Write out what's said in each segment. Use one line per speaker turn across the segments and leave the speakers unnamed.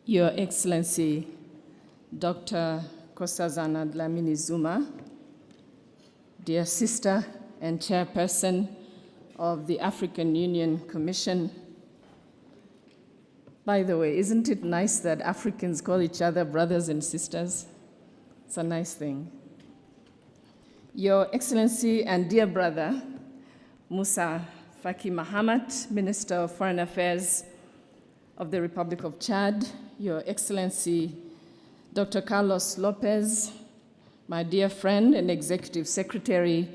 Your Excellency, Dr. Nkosazana Dlamini Zuma, dear sister and chairperson of the African Union Commission. By the way, isn't it nice that Africans call each other brothers and sisters? It's a nice thing. Your Excellency and dear brother, Musa Faki Mahamat, Minister of Foreign Affairs of the Republic of Chad, Your Excellency, Dr. Carlos Lopez, my dear friend and Executive Secretary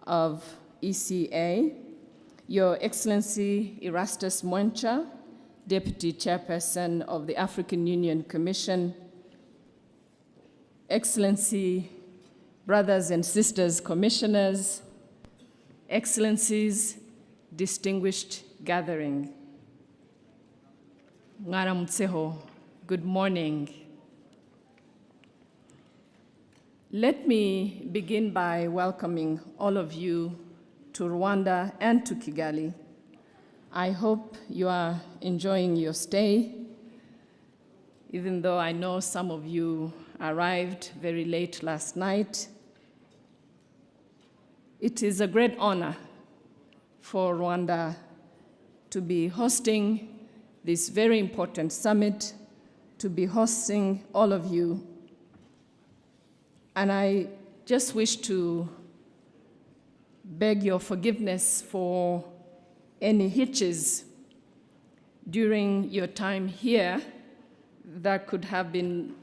of ECA, Your Excellency Erastus Mwencha, Deputy Chairperson of the African Union Commission, Excellency, brothers and sisters, commissioners, Excellencies, distinguished gathering. Ngaramutseho, good morning. Let me begin by welcoming all of you to Rwanda and to Kigali. I hope you are enjoying your stay, even though I know some of you arrived very late last night. It is a great honor for Rwanda to be hosting this very important summit, to be hosting all of you. And I just wish to beg your forgiveness for any hitches during your time here that could have been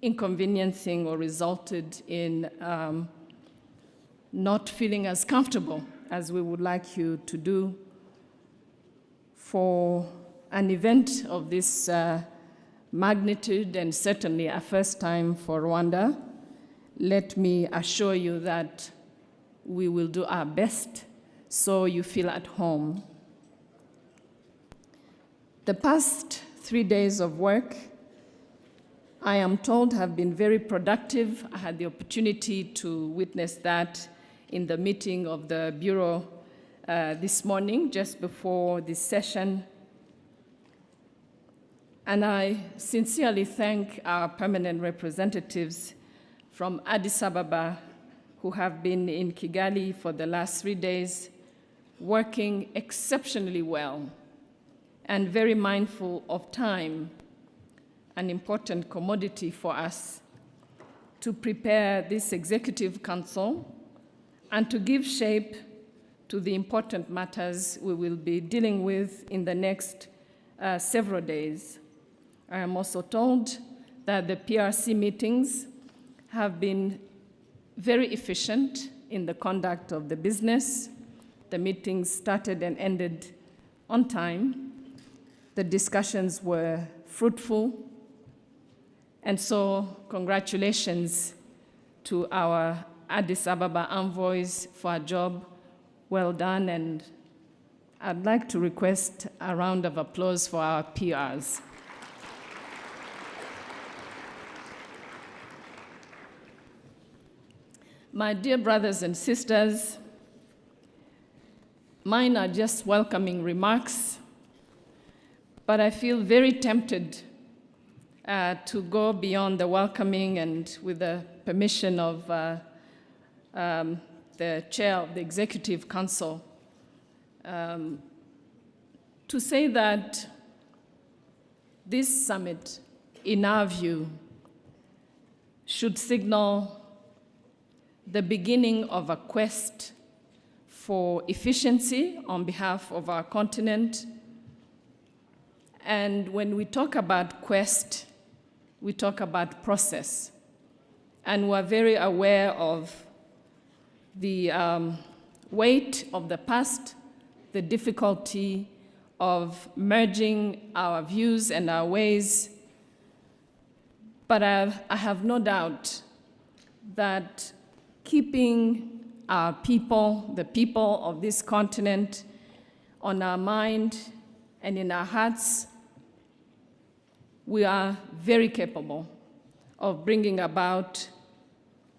inconveniencing or resulted in not feeling as comfortable as we would like you to do. For an event of this magnitude, and certainly a first time for Rwanda, let me assure you that we will do our best so you feel at home. The past 3 days of work, I am told, have been very productive. I had the opportunity to witness that in the meeting of the Bureau this morning, just before this session. And I sincerely thank our permanent representatives from Addis Ababa who have been in Kigali for the last 3 days, working exceptionally well and very mindful of time, an important commodity for us, to prepare this Executive Council and to give shape to the important matters we will be dealing with in the next several days. I am also told that the PRC meetings have been very efficient in the conduct of the business. The meetings started and ended on time. The discussions were fruitful. And so congratulations to our Addis Ababa envoys for a job well done. And I'd like to request a round of applause for our PRs. My dear brothers and sisters, mine are just welcoming remarks, but I feel very tempted to go beyond the welcoming, and with the permission of the chair of the Executive Council, to say that this summit, in our view, should signal the beginning of a quest for efficiency on behalf of our continent. And when we talk about quest, we talk about process. And we're very aware of the weight of the past, the difficulty of merging our views and our ways. But I have no doubt that keeping our people, the people of this continent, on our mind and in our hearts, we are very capable of bringing about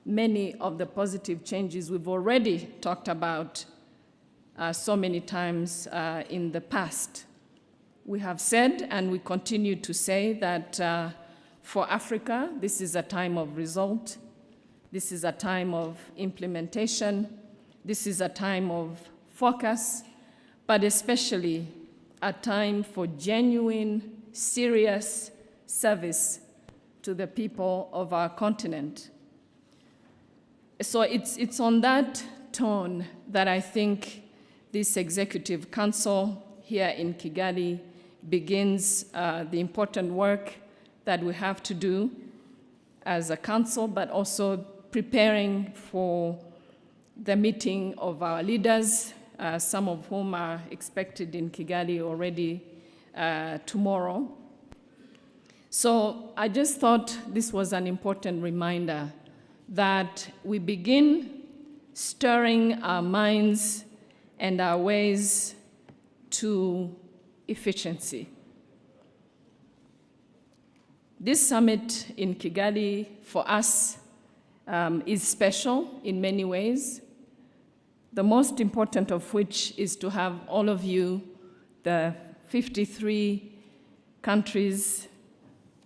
many of the positive changes we've already talked about so many times in the past. we have said, and we continue to say, that for Africa, this is a time of result. This is a time of implementation. This is a time of focus, but especially a time for genuine, serious service to the people of our continent. So it's on that tone that I think this Executive Council here in Kigali begins the important work that we have to do as a council, but also preparing for the meeting of our leaders, some of whom are expected in Kigali already tomorrow. So I just thought this was an important reminder that we begin stirring our minds and our ways to efficiency. This summit in Kigali for us is special in many ways, the most important of which is to have all of you, the 53 countries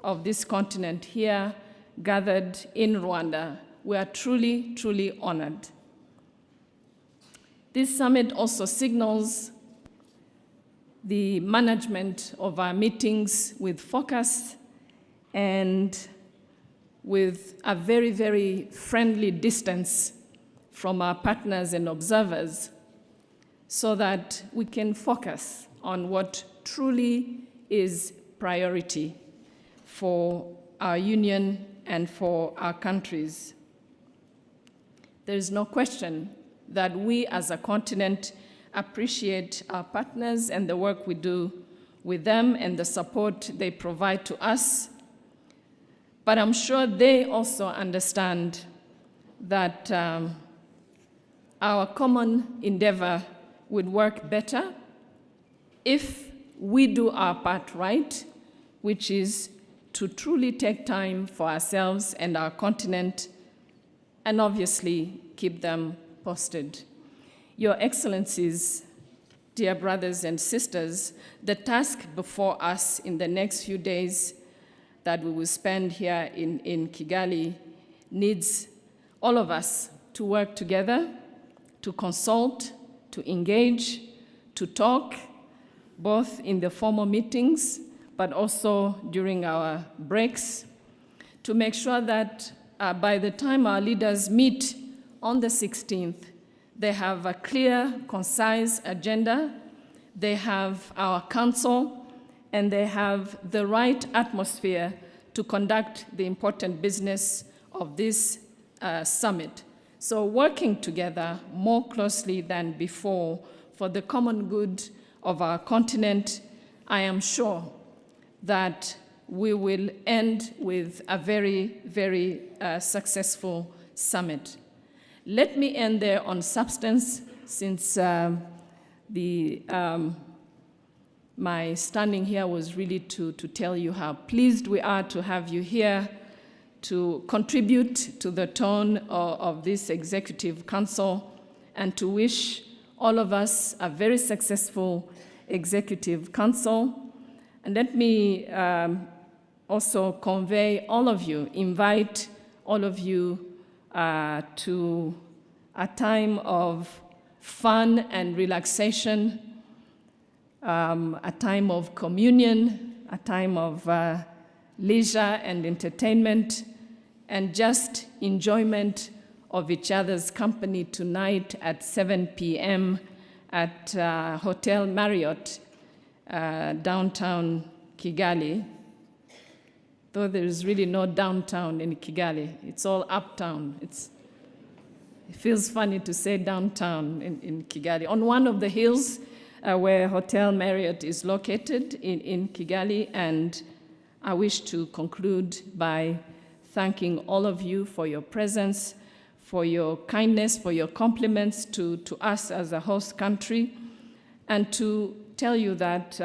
of this continent here gathered in Rwanda. We are truly, truly honored. This summit also signals the management of our meetings with focus and with a very, very friendly distance from our partners and observers, so that we can focus on what truly is priority for our union and for our countries. There is no question that we as a continent appreciate our partners and the work we do with them and the support they provide to us. But I'm sure they also understand that our common endeavor would work better if we do our part right, which is to truly take time for ourselves and our continent, and obviously keep them posted. Your Excellencies, dear brothers and sisters, the task before us in the next few days that we will spend here in Kigali needs all of us to work together, to consult, to engage, to talk, both in the formal meetings, but also during our breaks, to make sure that by the time our leaders meet on the 16th, they have a clear, concise agenda, they have our council, and they have the right atmosphere to conduct the important business of this summit. So working together more closely than before for the common good of our continent, I am sure that we will end with a very, very successful summit. Let me end there on substance, since my standing here was really to tell you how pleased we are to have you here to contribute to the tone of this Executive Council and to wish all of us a very successful Executive Council. And let me also convey all of you, invite all of you to a time of fun and relaxation, a time of communion, a time of leisure and entertainment, and just enjoyment of each other's company tonight at 7 p.m. at Hotel Marriott, downtown Kigali. Though there is really no downtown in Kigali, it's all uptown. It feels funny to say downtown in Kigali. On one of the hills where Hotel Marriott is located in Kigali, and I wish to conclude by thanking all of you for your presence, for your kindness, for your compliments to us as a host country, and to tell you that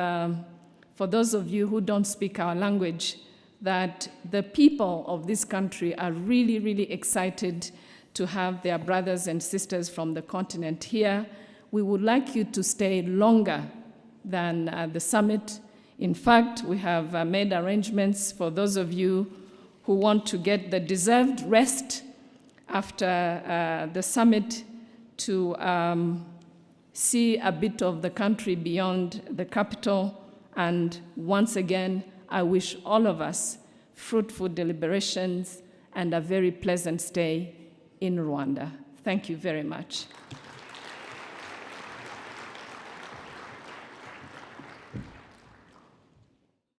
for those of you who don't speak our language, that the people of this country are really, really excited to have their brothers and sisters from the continent here. We would like you to stay longer than the summit In fact, we have made arrangements for those of you who want to get the deserved rest after the summit to see a bit of the country beyond the capital. And once again, I wish all of us fruitful deliberations and a very pleasant stay in Rwanda. Thank you very much.